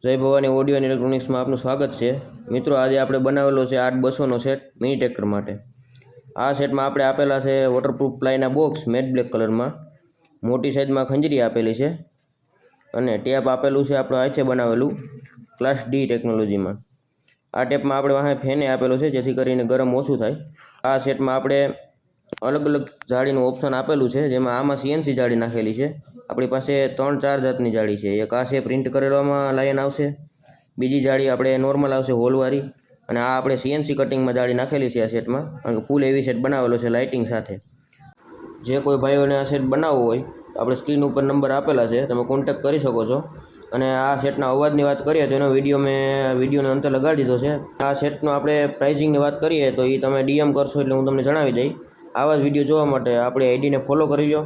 જય ભવાની ઓડિયો અને ઇલેક્ટ્રોનિક્સમાં આપનું સ્વાગત છે મિત્રો। આજે આપણે બનાવેલો છે 8200નો સેટ મિની ટ્રેક્ટર માટે। આ સેટમાં આપણે આપેલા છે વોટરપ્રૂફ પ્લાયના બોક્સ મેટ બ્લેક કલરમાં, મોટી સાઈઝમાં ખંજરી આપેલી છે અને ટેપ આપેલું છે આપણું હાથે બનાવેલું ક્લાસ ડી ટેકનોલોજીમાં। આ ટેપમાં આપણે વાહે ફેને આપેલું છે જેથી કરીને ગરમ ઓછું થાય। આ સેટમાં આપણે અલગ અલગ જાળીનું ઓપ્શન આપેલું છે, જેમાં આમાં સીએનસી જાળી નાખેલી છે। આપણી પાસે 3-4 જાતની જાળી છે। એક આ છે પ્રિન્ટ કરેલામાં લાઈન આવશે, બીજી જાળી આપણે નોર્મલ આવશે હોલવાળી, અને આ આપણે સીએનસી કટિંગમાં જાળી નાખેલી છે આ સેટમાં, કારણ કે ફૂલ એવી સેટ બનાવેલો છે લાઇટિંગ સાથે। જે કોઈ ભાઈઓને આ સેટ બનાવવો હોય તો આપણે સ્ક્રીન ઉપર નંબર આપેલા છે, તમે કોન્ટેક્ટ કરી શકો છો। અને આ સેટના અવાજની વાત કરીએ તો એનો વિડીયોનો અંતે લગાડી દીધો છે। આ સેટનો આપણે પ્રાઇઝિંગની વાત કરીએ તો એ તમે ડીએમ કરશો એટલે હું તમને જણાવી દઈ। આવા જ વિડીયો જોવા માટે આપણી આઈડીને ફોલો કરી લો